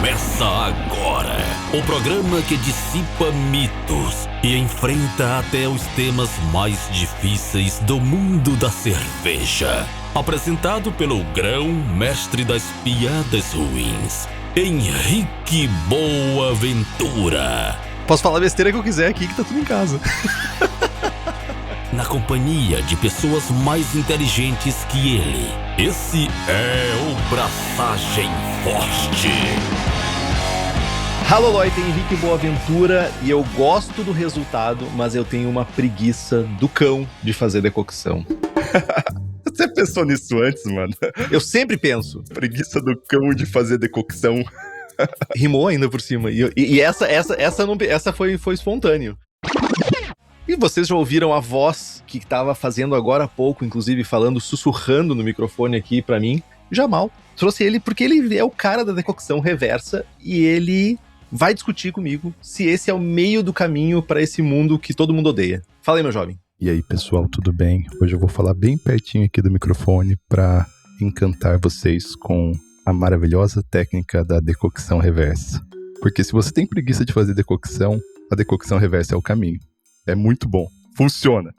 Começa agora o programa que dissipa mitos e enfrenta até os temas mais difíceis do mundo da cerveja. Apresentado pelo grão-mestre das piadas ruins, Henrique Boaventura. Posso falar a besteira que eu quiser aqui, que tá tudo em casa. Na companhia de pessoas mais inteligentes que ele. Esse é o Braçagem Forte. Alô, Leute, Henrique Boaventura, e eu gosto do resultado, mas eu tenho uma preguiça do cão de fazer decocção. Você pensou nisso antes, mano? Eu sempre penso. Preguiça do cão de fazer decocção. Rimou ainda por cima. E essa foi espontâneo. E vocês já ouviram a voz que estava fazendo agora há pouco, inclusive falando, sussurrando no microfone aqui pra mim? Jamal. Trouxe ele porque ele é o cara da decocção reversa e ele vai discutir comigo se esse é o meio do caminho pra esse mundo que todo mundo odeia. Fala aí, meu jovem. E aí, pessoal, tudo bem? Hoje eu vou falar bem pertinho aqui do microfone pra encantar vocês com a maravilhosa técnica da decocção reversa. Porque se você tem preguiça de fazer decocção, a decocção reversa é o caminho. É muito bom. Funciona.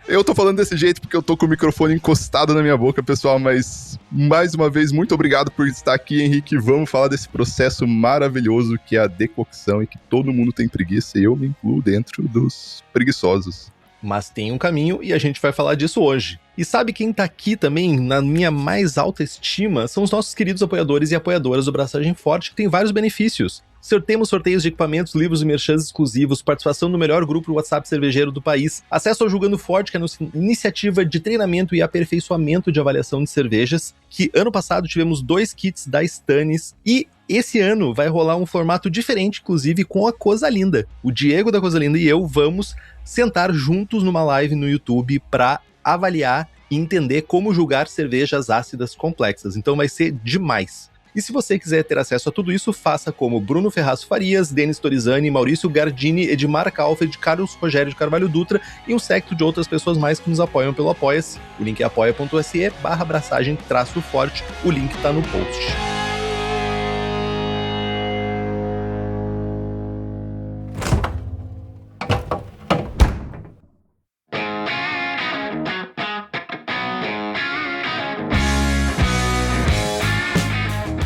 Eu tô falando desse jeito porque eu tô com o microfone encostado na minha boca, pessoal, mas mais uma vez, muito obrigado por estar aqui, Henrique. Vamos falar desse processo maravilhoso que é a decocção e que todo mundo tem preguiça e eu me incluo dentro dos preguiçosos. Mas tem um caminho e a gente vai falar disso hoje. E sabe quem tá aqui também, na minha mais alta estima, são os nossos queridos apoiadores e apoiadoras do Braçagem Forte, que tem vários benefícios. Temos sorteios de equipamentos, livros e merchans exclusivos, participação no melhor grupo WhatsApp cervejeiro do país, acesso ao Julgando Forte, que é a nossa iniciativa de treinamento e aperfeiçoamento de avaliação de cervejas, que ano passado tivemos 2 kits da Stannis, e esse ano vai rolar um formato diferente, inclusive com a Coisa Linda. O Diego da Coisa Linda e eu vamos sentar juntos numa live no YouTube para avaliar e entender como julgar cervejas ácidas complexas. Então vai ser demais. E se você quiser ter acesso a tudo isso, faça como Bruno Ferraz Farias, Denis Torizani, Maurício Gardini, Edmar Kaufeld, Carlos Rogério de Carvalho Dutra e um séquito de outras pessoas mais que nos apoiam pelo Apoia-se. O link é apoia.se/braçagem-forte. O link tá no post.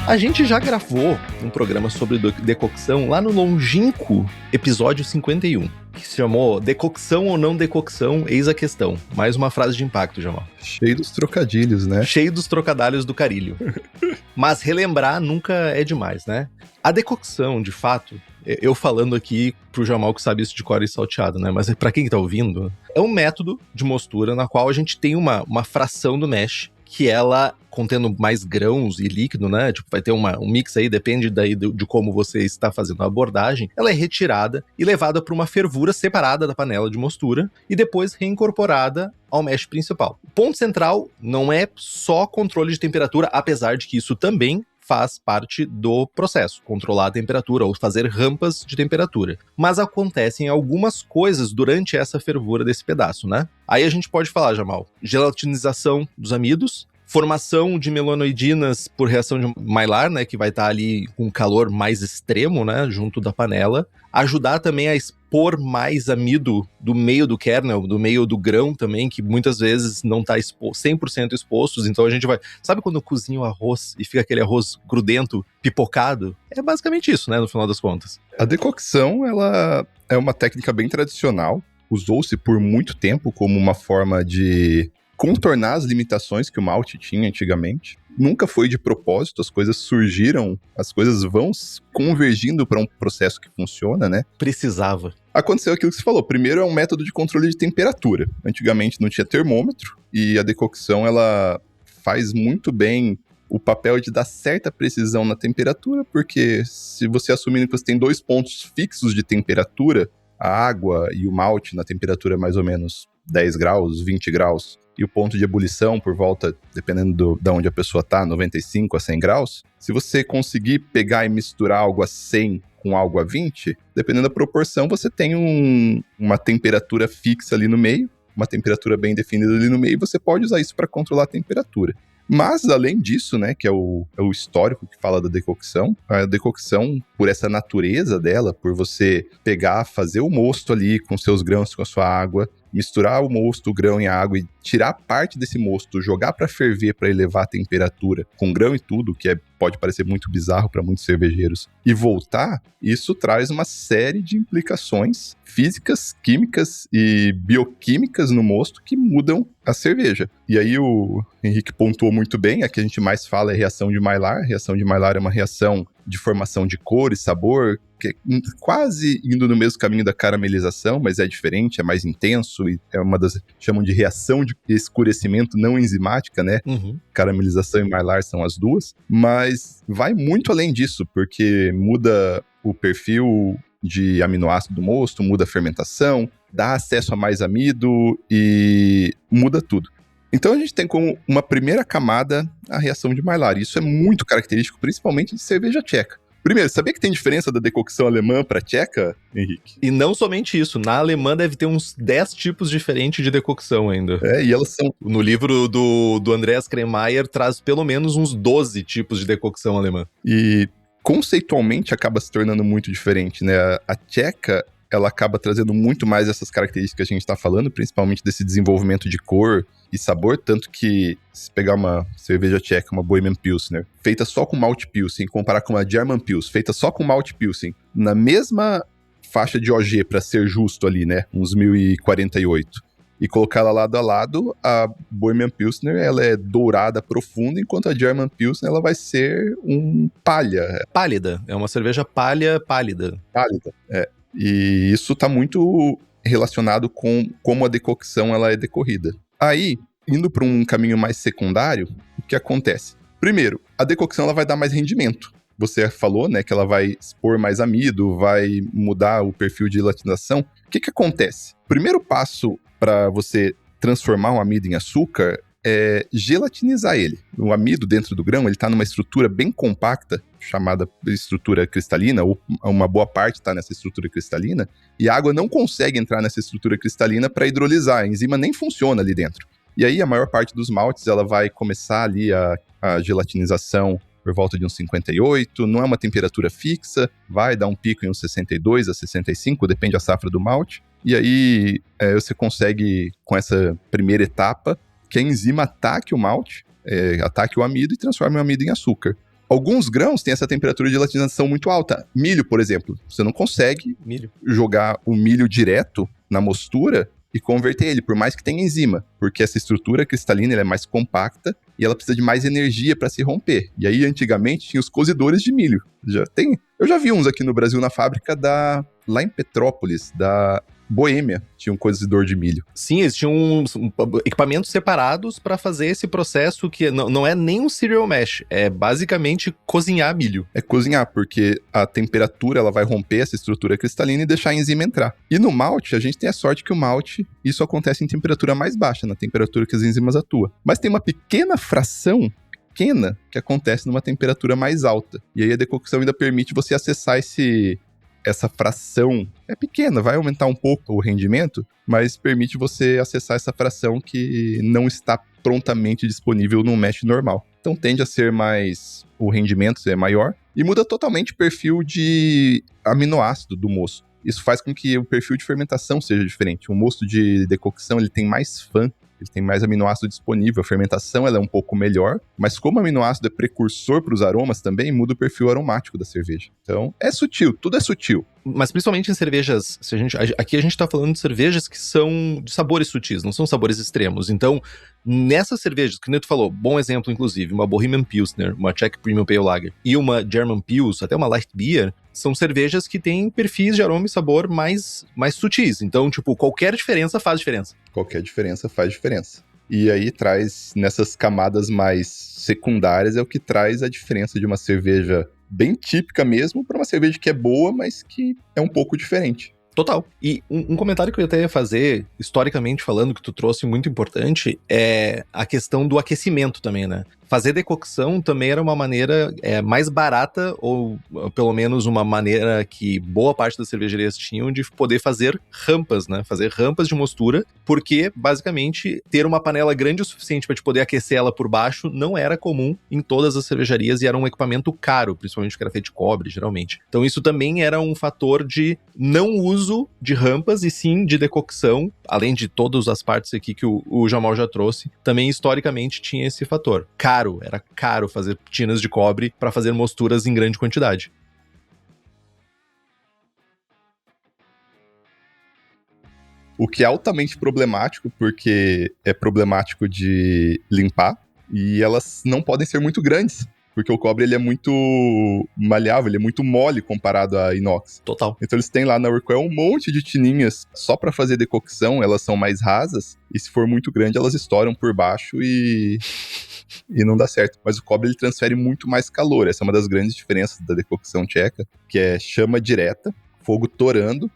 A gente já gravou um programa sobre decocção lá no longínquo episódio 51, que se chamou Decocção ou Não Decocção, eis a questão. Mais uma frase de impacto, Jamal. Cheio dos trocadilhos, né? Cheio dos trocadalhos do carilho. Mas relembrar nunca é demais, né? A decocção, de fato, eu falando aqui pro Jamal que sabe isso de cor e salteado, né? Mas pra quem tá ouvindo, é um método de mostura na qual a gente tem uma fração do mash que ela, contendo mais grãos e líquido, né, tipo, vai ter um mix aí, depende daí de como você está fazendo a abordagem, ela é retirada e levada para uma fervura separada da panela de mostura e depois reincorporada ao mash principal. O ponto central não é só controle de temperatura, apesar de que isso também faz parte do processo, controlar a temperatura ou fazer rampas de temperatura. Mas acontecem algumas coisas durante essa fervura desse pedaço, né? Aí a gente pode falar, Jamal, gelatinização dos amidos, formação de melanoidinas por reação de Maillard, né, que vai estar ali com calor mais extremo, né, junto da panela. Ajudar também a expor mais amido do meio do kernel, do meio do grão também, que muitas vezes não está 100% expostos. Então a gente vai... Sabe quando eu cozinho o arroz e fica aquele arroz grudento, pipocado? É basicamente isso, né, no final das contas. A decocção, ela é uma técnica bem tradicional. Usou-se por muito tempo como uma forma de contornar as limitações que o malte tinha antigamente. Nunca foi de propósito, as coisas surgiram, as coisas vão convergindo para um processo que funciona, né? Precisava. Aconteceu aquilo que você falou. Primeiro é um método de controle de temperatura. Antigamente não tinha termômetro e a decocção, ela faz muito bem o papel de dar certa precisão na temperatura, porque se você assumindo que você tem 2 pontos fixos de temperatura, a água e o malte na temperatura mais ou menos 10 graus, 20 graus, e o ponto de ebulição por volta, dependendo de onde a pessoa tá, 95 a 100 graus, se você conseguir pegar e misturar algo a 100 com algo a 20, dependendo da proporção, você tem uma temperatura fixa ali no meio, uma temperatura bem definida ali no meio, e você pode usar isso para controlar a temperatura. Mas, além disso, né, que é o histórico que fala da decocção, a decocção, por essa natureza dela, por você pegar, fazer o mosto ali com seus grãos, com a sua água, misturar o mosto, o grão e a água e tirar parte desse mosto, jogar para ferver para elevar a temperatura, com grão e tudo, que pode parecer muito bizarro para muitos cervejeiros, e voltar, isso traz uma série de implicações físicas, químicas e bioquímicas no mosto que mudam a cerveja. E aí o Henrique pontuou muito bem, a que a gente mais fala é a reação de Maillard. A reação de Maillard é uma reação de formação de cor e sabor, que é quase indo no mesmo caminho da caramelização, mas é diferente, é mais intenso, e é uma das, chamam de reação de escurecimento não enzimática, né? Caramelização e Maillard são as duas, mas vai muito além disso, porque muda o perfil de aminoácido do mosto, muda a fermentação, dá acesso a mais amido e muda tudo. Então a gente tem como uma primeira camada a reação de Maillard. Isso é muito característico, principalmente de cerveja tcheca. Primeiro, sabia que tem diferença da decocção alemã para tcheca, Henrique? E não somente isso, na alemã deve ter uns 10 tipos diferentes de decocção ainda. E elas são... No livro do Andreas Kremeyer traz pelo menos uns 12 tipos de decocção alemã. E conceitualmente acaba se tornando muito diferente, né? A tcheca, ela acaba trazendo muito mais essas características que a gente está falando, principalmente desse desenvolvimento de cor e sabor, tanto que se pegar uma cerveja tcheca, uma Bohemian Pilsner, feita só com malt Pilsen, comparar com uma German Pils, feita só com malt Pilsen, na mesma faixa de OG, para ser justo ali, né, uns 1048, e colocar ela lado a lado, a Bohemian Pilsner, ela é dourada profunda, enquanto a German Pilsner, ela vai ser um palha. Pálida, é uma cerveja pálida. Pálida, E isso está muito relacionado com como a decocção ela é decorrida. Aí, indo para um caminho mais secundário, o que acontece? Primeiro, a decocção ela vai dar mais rendimento. Você falou, né, que ela vai expor mais amido, vai mudar o perfil de gelatinização. O que acontece? O primeiro passo para você transformar o amido em açúcar é gelatinizar ele. O amido dentro do grão, ele está numa estrutura bem compacta, chamada estrutura cristalina, ou uma boa parte está nessa estrutura cristalina, e a água não consegue entrar nessa estrutura cristalina para hidrolisar, a enzima nem funciona ali dentro. E aí a maior parte dos maltes, ela vai começar ali a gelatinização por volta de uns 58, não é uma temperatura fixa, vai dar um pico em uns 62 a 65, depende da safra do malte, e aí você consegue, com essa primeira etapa, que a enzima ataque o malte, ataque o amido e transforme o amido em açúcar. Alguns grãos têm essa temperatura de gelatinização muito alta. Milho, por exemplo, você não consegue jogar o milho direto na mostura e converter ele, por mais que tenha enzima, porque essa estrutura cristalina ela é mais compacta e ela precisa de mais energia para se romper. E aí, antigamente, tinha os cozidores de milho. Eu já vi uns aqui no Brasil na fábrica lá em Petrópolis, da Boêmia, tinha um cozidor de milho. Sim, eles tinham equipamentos separados para fazer esse processo que não é nem um cereal mash, é basicamente cozinhar milho. É cozinhar, porque a temperatura ela vai romper essa estrutura cristalina e deixar a enzima entrar. E no malte, a gente tem a sorte que o malte, isso acontece em temperatura mais baixa, na temperatura que as enzimas atuam. Mas tem uma pequena fração que acontece numa temperatura mais alta. E aí a decocção ainda permite você acessar essa fração. É pequena, vai aumentar um pouco o rendimento, mas permite você acessar essa fração que não está prontamente disponível no mash normal. Então tende a ser mais... o rendimento é maior e muda totalmente o perfil de aminoácido do mosto. Isso faz com que o perfil de fermentação seja diferente. O mosto de decocção ele tem mais FAN, ele tem mais aminoácido disponível, a fermentação ela é um pouco melhor, mas como o aminoácido é precursor para os aromas também, muda o perfil aromático da cerveja. Então, é sutil, tudo é sutil. Mas principalmente em cervejas, aqui a gente tá falando de cervejas que são de sabores sutis, não são sabores extremos. Então, nessas cervejas, que nem tu falou, bom exemplo inclusive, uma Bohemian Pilsner, uma Czech Premium Pale Lager e uma German Pils, até uma Light Beer, são cervejas que têm perfis de aroma e sabor mais sutis. Então, tipo, qualquer diferença faz diferença. Qualquer diferença faz diferença. E aí traz, nessas camadas mais secundárias, é o que traz a diferença de uma cerveja bem típica mesmo para uma cerveja que é boa, mas que é um pouco diferente. Total. E um comentário que eu até ia fazer, historicamente falando, que tu trouxe muito importante, é a questão do aquecimento também, né? fazer decocção também era uma maneira mais barata, ou pelo menos uma maneira que boa parte das cervejarias tinham de poder fazer rampas, né? Fazer rampas de mostura, porque, basicamente, ter uma panela grande o suficiente para te poder aquecer ela por baixo não era comum em todas as cervejarias e era um equipamento caro, principalmente porque era feito de cobre, geralmente. Então isso também era um fator de não uso de rampas e sim de decocção, além de todas as partes aqui que o Jamal já trouxe, também historicamente tinha esse fator. Era caro fazer tinas de cobre para fazer mosturas em grande quantidade. O que é altamente problemático, porque é problemático de limpar, e elas não podem ser muito grandes, porque o cobre ele é muito maleável, ele é muito mole comparado a inox. Total. Então eles têm lá na Urquell um monte de tininhas só para fazer decocção, elas são mais rasas, e se for muito grande elas estouram por baixo e não dá certo. Mas o cobre ele transfere muito mais calor, essa é uma das grandes diferenças da decocção tcheca, que é chama direta, fogo torando,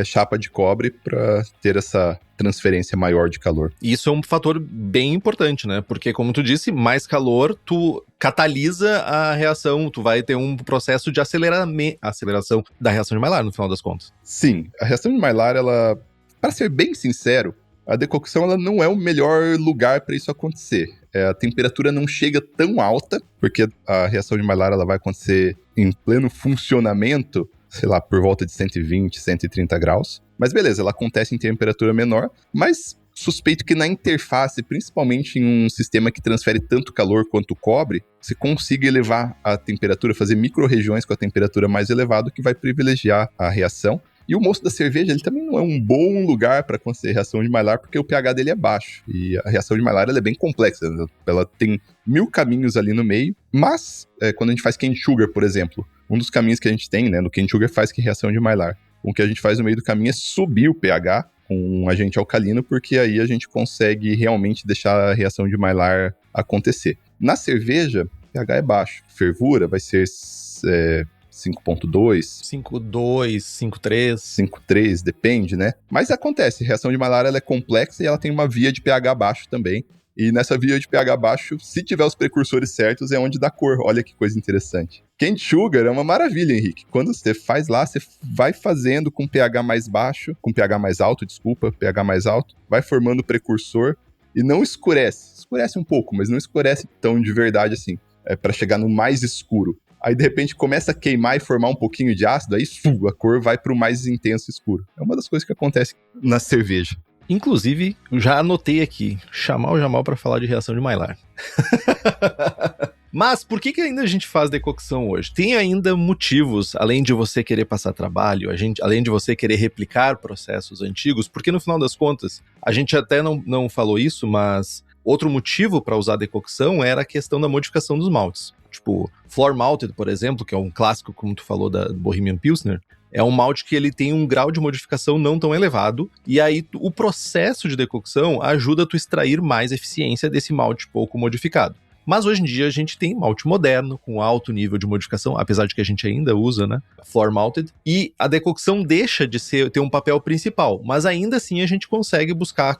chapa de cobre para ter essa transferência maior de calor. Isso é um fator bem importante, né? Porque, como tu disse, mais calor, tu catalisa a reação, tu vai ter um processo de aceleração da reação de Maillard, no final das contas. Sim, a reação de Maillard, ela, para ser bem sincero, a decocção ela não é o melhor lugar para isso acontecer. A temperatura não chega tão alta, porque a reação de Maillard ela vai acontecer em pleno funcionamento, sei lá, por volta de 120, 130 graus. Mas beleza, ela acontece em temperatura menor, mas suspeito que na interface, principalmente em um sistema que transfere tanto calor quanto o cobre, você consiga elevar a temperatura, fazer micro-regiões com a temperatura mais elevada, que vai privilegiar a reação. E o moço da cerveja, ele também não é um bom lugar para acontecer reação de Maillard, porque o pH dele é baixo. E a reação de Maillard ela é bem complexa, né? Ela tem 1000 caminhos ali no meio, mas quando a gente faz cane sugar, por exemplo, um dos caminhos que a gente tem, né, no cane sugar faz que reação de Maillard. O que a gente faz no meio do caminho é subir o pH com um agente alcalino, porque aí a gente consegue realmente deixar a reação de Maillard acontecer. Na cerveja, o pH é baixo. Fervura vai ser 5.2. 5.2, 5.3. 5.3, depende, né? Mas acontece, a reação de Maillard ela é complexa e ela tem uma via de pH baixo também. E nessa via de pH baixo, se tiver os precursores certos, é onde dá cor. Olha que coisa interessante. Cane sugar é uma maravilha, Henrique. Quando você faz lá, você vai fazendo com pH mais baixo, com pH mais alto, pH mais alto, vai formando o precursor e não escurece. Escurece um pouco, mas não escurece tão de verdade assim. É para chegar no mais escuro. Aí, de repente, começa a queimar e formar um pouquinho de ácido, aí a cor vai para o mais intenso escuro. É uma das coisas que acontece na cerveja. Inclusive, já anotei aqui, chamar o Jamal para falar de reação de Maillard. Mas por que ainda a gente faz decocção hoje? Tem ainda motivos, além de você querer passar trabalho, além de você querer replicar processos antigos, porque no final das contas, a gente até não falou isso, mas outro motivo para usar decocção era a questão da modificação dos maltes. Tipo, Floor Malted, por exemplo, que é um clássico, como tu falou, da Bohemian Pilsner, é um malte que ele tem um grau de modificação não tão elevado, e aí o processo de decocção ajuda tu a extrair mais eficiência desse malte pouco modificado. Mas hoje em dia a gente tem malte moderno, com alto nível de modificação, apesar de que a gente ainda usa, né, Floor Malted, e a decocção deixa de ter um papel principal, mas ainda assim a gente consegue buscar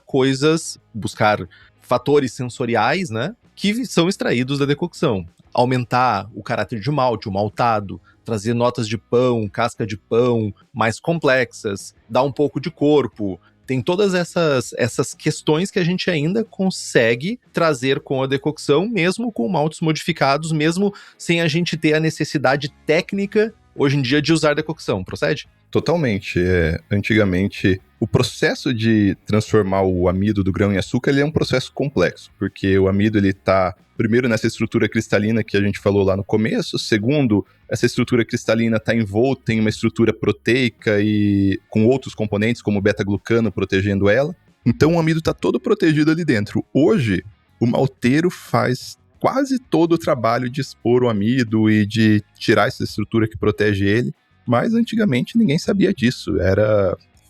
fatores sensoriais, né, que são extraídos da decocção. Aumentar o caráter de malte, o maltado, trazer notas de pão, casca de pão mais complexas, dar um pouco de corpo. Tem todas essas questões que a gente ainda consegue trazer com a decocção, mesmo com maltes modificados, mesmo sem a gente ter a necessidade técnica, hoje em dia, de usar decocção. Procede? Totalmente. Antigamente, o processo de transformar o amido do grão em açúcar ele é um processo complexo, porque o amido ele está, primeiro, nessa estrutura cristalina que a gente falou lá no começo, segundo, essa estrutura cristalina está envolta em uma estrutura proteica e com outros componentes, como o beta-glucano, protegendo ela. Então, o amido está todo protegido ali dentro. Hoje, o malteiro faz quase todo o trabalho de expor o amido e de tirar essa estrutura que protege ele, mas antigamente ninguém sabia disso.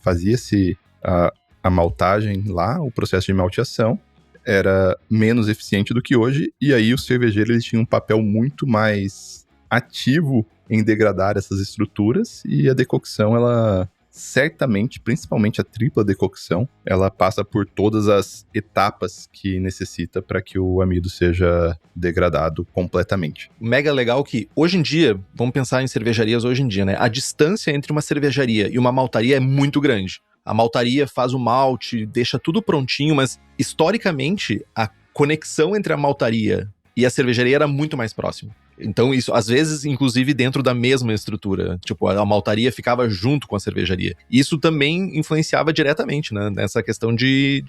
Fazia-se a maltagem lá, o processo de malteação, era menos eficiente do que hoje, e aí os cervejeiros eles tinham um papel muito mais ativo em degradar essas estruturas, e a decocção ela certamente, principalmente a tripla decocção, ela passa por todas as etapas que necessita para que o amido seja degradado completamente. Mega legal que, hoje em dia, vamos pensar em cervejarias hoje em dia, né? A distância entre uma cervejaria e uma maltaria é muito grande. A maltaria faz o malte, deixa tudo prontinho, mas, historicamente, a conexão entre a maltaria e a cervejaria era muito mais próxima. Então isso, às vezes, inclusive dentro da mesma estrutura, tipo, a maltaria ficava junto com a cervejaria. Isso também influenciava diretamente, né, nessa questão de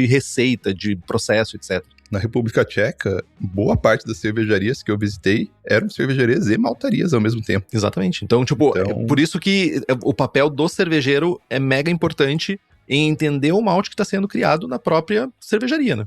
receita, de processo, etc. Na República Tcheca, boa parte das cervejarias que eu visitei eram cervejarias e maltarias ao mesmo tempo. Exatamente. Então, tipo, é por isso que o papel do cervejeiro é mega importante em entender o malte que está sendo criado na própria cervejaria, né?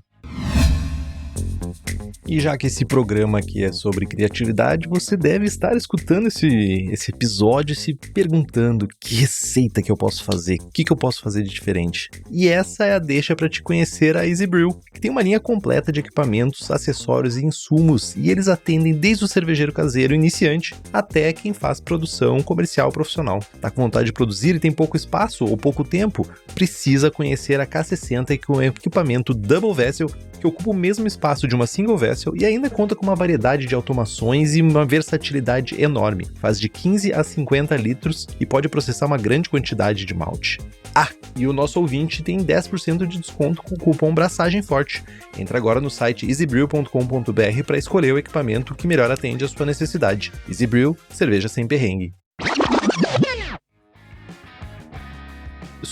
E já que esse programa aqui é sobre criatividade, você deve estar escutando esse episódio e se perguntando que receita que eu posso fazer, o que eu posso fazer de diferente. E essa é a deixa para te conhecer a Easy Brew, que tem uma linha completa de equipamentos, acessórios e insumos, e eles atendem desde o cervejeiro caseiro iniciante até quem faz produção comercial profissional. Tá com vontade de produzir e tem pouco espaço ou pouco tempo? Precisa conhecer a K60, que é um equipamento Double Vessel que ocupa o mesmo espaço de uma Single Vessel e ainda conta com uma variedade de automações e uma versatilidade enorme. Faz de 15 a 50 litros e pode processar uma grande quantidade de malte. Ah, e o nosso ouvinte tem 10% de desconto com o cupom Braçagem Forte. Entra agora no site easybrew.com.br para escolher o equipamento que melhor atende a sua necessidade. Easy Brew, cerveja sem perrengue.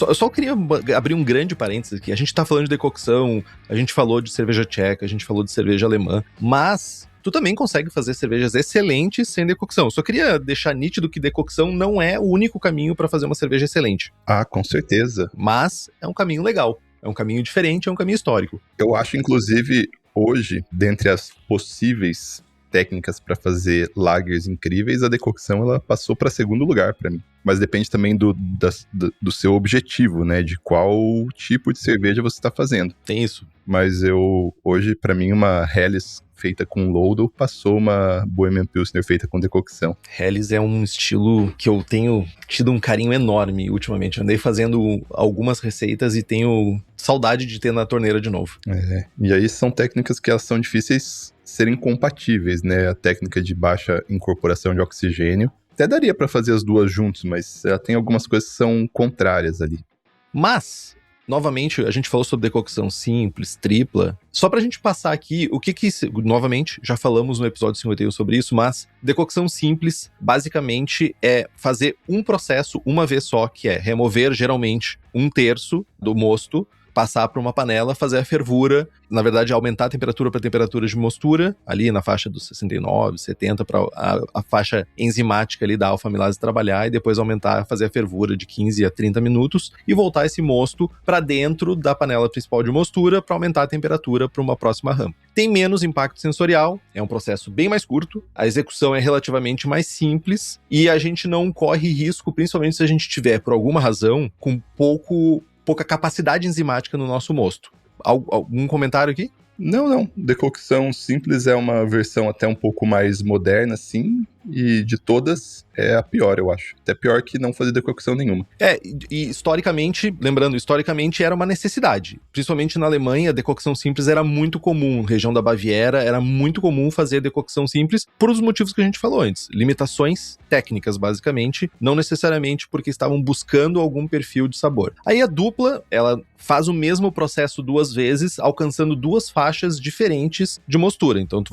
Eu só queria abrir um grande parênteses aqui. A gente tá falando de decocção, a gente falou de cerveja tcheca, a gente falou de cerveja alemã, mas tu também consegue fazer cervejas excelentes sem decocção. Eu só queria deixar nítido que decocção não é o único caminho para fazer uma cerveja excelente. Ah, com certeza. Mas é um caminho legal, é um caminho diferente, é um caminho histórico. Eu acho, inclusive, hoje, dentre as possíveis técnicas para fazer lagers incríveis, a decocção ela passou para segundo lugar para mim. Mas depende também do seu objetivo, né? De qual tipo de cerveja você está fazendo. Tem isso. Mas hoje, para mim, uma Helles feita com Lodo passou uma Bohemian Pilsner feita com decocção. Helles é um estilo que eu tenho tido um carinho enorme ultimamente. Andei fazendo algumas receitas e tenho saudade de ter na torneira de novo. E aí são técnicas que elas são difíceis serem compatíveis, né? A técnica de baixa incorporação de oxigênio. Até daria para fazer as duas juntos, mas ela tem algumas coisas que são contrárias ali. Mas, novamente, a gente falou sobre decocção simples, tripla. Só pra gente passar aqui, novamente, já falamos no episódio 51 sobre isso, mas decocção simples, basicamente, é fazer um processo uma vez só, que é remover, geralmente, 1/3 do mosto, passar para uma panela, fazer a fervura, na verdade aumentar a temperatura para a temperatura de mostura, ali na faixa dos 69, 70, para a faixa enzimática ali da alfa-amilase trabalhar, e depois aumentar, fazer a fervura de 15 a 30 minutos, e voltar esse mosto para dentro da panela principal de mostura para aumentar a temperatura para uma próxima rampa. Tem menos impacto sensorial, é um processo bem mais curto, a execução é relativamente mais simples, e a gente não corre risco, principalmente se a gente tiver, por alguma razão, com pouca capacidade enzimática no nosso mosto. Algum comentário aqui? Não. Decocção simples é uma versão até um pouco mais moderna, sim. E de todas, é a pior, eu acho. Até pior que não fazer decocção nenhuma. E historicamente era uma necessidade. Principalmente na Alemanha, a decocção simples era muito comum. Região da Baviera, era muito comum fazer decocção simples por os motivos que a gente falou antes. Limitações técnicas, basicamente. Não necessariamente porque estavam buscando algum perfil de sabor. Aí a dupla, ela faz o mesmo processo 2 vezes, alcançando 2 faixas diferentes de mostura. Então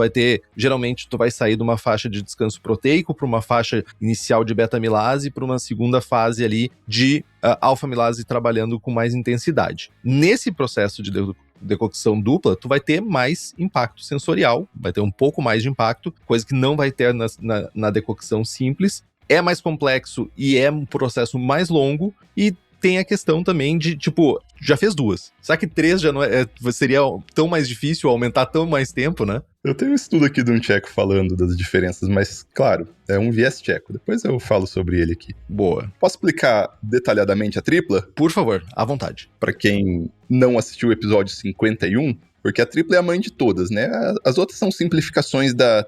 geralmente tu vai sair de uma faixa de descanso proteico para uma faixa inicial de beta-amilase para uma segunda fase ali de alfa-amilase trabalhando com mais intensidade. Nesse processo de decocção dupla, tu vai ter mais impacto sensorial, vai ter um pouco mais de impacto, coisa que não vai ter na decocção simples. É mais complexo e é um processo mais longo, e tem a questão também de, já fez 2. Será que 3 já não seria tão mais difícil, aumentar tão mais tempo, né? Eu tenho um estudo aqui de um tcheco falando das diferenças, mas, claro, é um viés tcheco. Depois eu falo sobre ele aqui. Boa. Posso explicar detalhadamente a tripla? Por favor, à vontade. Para quem não assistiu o episódio 51, porque a tripla é a mãe de todas, né? As outras são simplificações da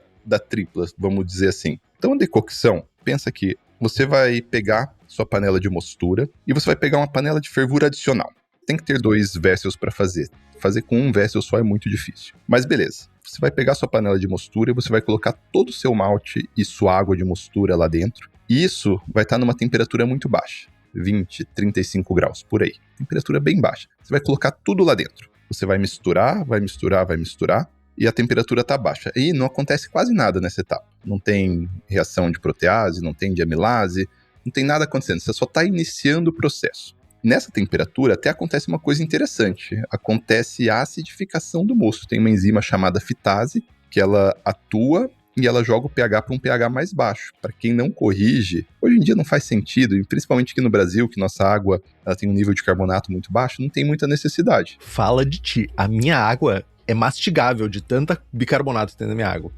tripla, vamos dizer assim. Então, a decocção, pensa que você vai pegar sua panela de mostura e você vai pegar uma panela de fervura adicional. Tem que ter 2 vessels para fazer. Fazer com 1 vessel só é muito difícil. Mas beleza. Você vai pegar sua panela de mostura e você vai colocar todo o seu malte e sua água de mostura lá dentro. E isso vai estar numa temperatura muito baixa. 20, 35 graus, por aí. Temperatura bem baixa. Você vai colocar tudo lá dentro. Você vai misturar, vai misturar, vai misturar. E a temperatura está baixa. E não acontece quase nada nessa etapa. Não tem reação de protease, não tem de amilase, não tem nada acontecendo. Você só está iniciando o processo. Nessa temperatura até acontece uma coisa interessante. Acontece a acidificação do mosto. Tem uma enzima chamada fitase, que ela atua e ela joga o pH para um pH mais baixo. Para quem não corrige, hoje em dia não faz sentido, e principalmente aqui no Brasil, que nossa água ela tem um nível de carbonato muito baixo, não tem muita necessidade. Fala de ti. A minha água é mastigável de tanta bicarbonato que tem na minha água.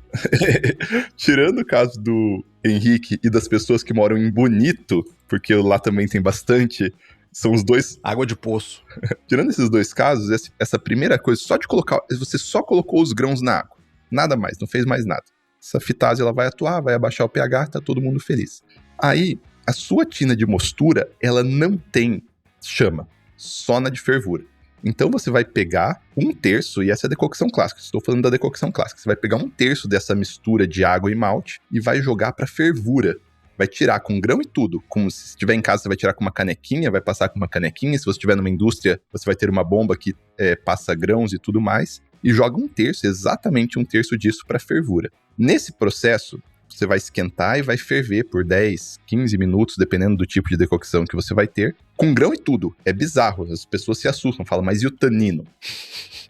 Tirando o caso do Henrique e das pessoas que moram em Bonito, porque lá também tem bastante, são os dois... Água de poço. Tirando esses 2 casos, essa primeira coisa, só de colocar... Você só colocou os grãos na água. Nada mais, não fez mais nada. Essa fitase ela vai atuar, vai abaixar o pH, tá todo mundo feliz. Aí, a sua tina de mostura, ela não tem chama, só na de fervura. Então você vai pegar 1/3, e essa é a decocção clássica, estou falando da decocção clássica. Você vai pegar 1/3 dessa mistura de água e malte e vai jogar para fervura. Vai tirar com grão e tudo. Como se estiver em casa, você vai tirar com uma canequinha, vai passar com uma canequinha. Se você estiver numa indústria, você vai ter uma bomba que passa grãos e tudo mais. E joga 1/3, exatamente 1/3 disso para fervura. Nesse processo, você vai esquentar e vai ferver por 10, 15 minutos, dependendo do tipo de decocção que você vai ter. Com grão e tudo. É bizarro. As pessoas se assustam, falam, mas e o tanino?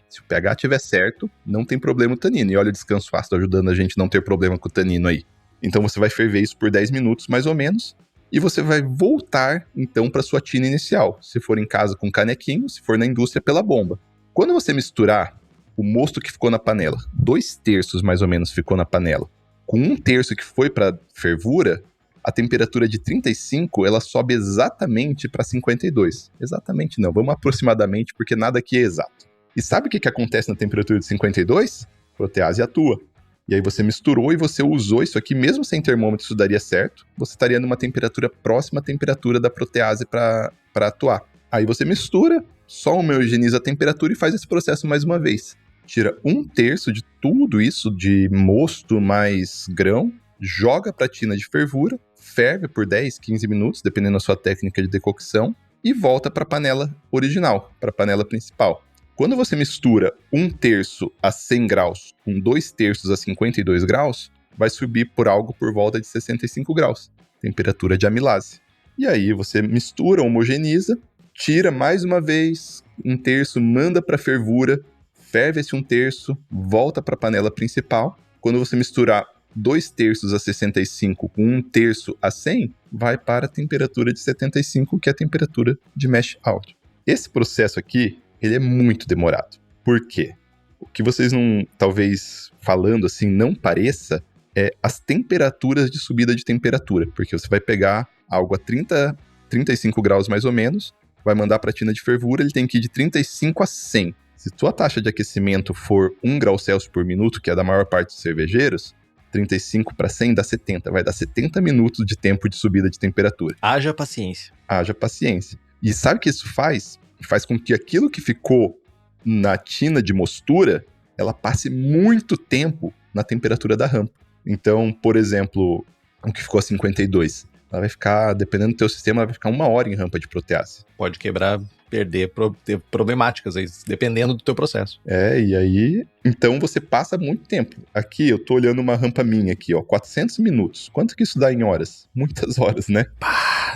Se o pH estiver certo, não tem problema o tanino. E olha o descanso ácido ajudando a gente a não ter problema com o tanino aí. Então você vai ferver isso por 10 minutos, mais ou menos. E você vai voltar, então, para sua tina inicial. Se for em casa com canequinho, se for na indústria pela bomba. Quando você misturar o mosto que ficou na panela, 2/3 mais ou menos ficou na panela, com 1/3 que foi para fervura, a temperatura de 35, ela sobe exatamente para 52. Exatamente não, vamos aproximadamente, porque nada aqui é exato. E sabe o que acontece na temperatura de 52? Protease atua. E aí você misturou e você usou isso aqui, mesmo sem termômetro isso daria certo, você estaria numa temperatura próxima à temperatura da protease para atuar. Aí você mistura, só homogeneiza a temperatura e faz esse processo mais uma vez. Tira 1/3 de tudo isso, de mosto mais grão, joga para a tina de fervura, ferve por 10, 15 minutos, dependendo da sua técnica de decocção, e volta para a panela original, para a panela principal. Quando você mistura 1/3 a 100 graus com 2/3 a 52 graus, vai subir por algo por volta de 65 graus, temperatura de amilase. E aí você mistura, homogeneiza, tira mais uma vez 1/3, manda para fervura, ferve esse 1/3, volta para a panela principal. Quando você misturar 2/3 a 65 com 1/3 a 100, vai para a temperatura de 75, que é a temperatura de mash out. Esse processo aqui, ele é muito demorado. Por quê? O que vocês não, talvez falando assim, não pareça, é as temperaturas de subida de temperatura. Porque você vai pegar algo a 30, 35 graus mais ou menos, vai mandar para a tina de fervura, ele tem que ir de 35 a 100. Se tua taxa de aquecimento for 1 grau Celsius por minuto, que é da maior parte dos cervejeiros, 35 para 100 dá 70. Vai dar 70 minutos de tempo de subida de temperatura. Haja paciência. Haja paciência. E sabe o que isso faz? Faz com que aquilo que ficou na tina de mostura, ela passe muito tempo na temperatura da rampa. Então, por exemplo, o que ficou a 52, ela vai ficar, dependendo do teu sistema, ela vai ficar 1 hora em rampa de protease. Pode quebrar, perder, ter problemáticas aí, dependendo do teu processo. E aí, então você passa muito tempo. Aqui, eu tô olhando uma rampa minha aqui, ó, 400 minutos. Quanto que isso dá em horas? Muitas horas, né?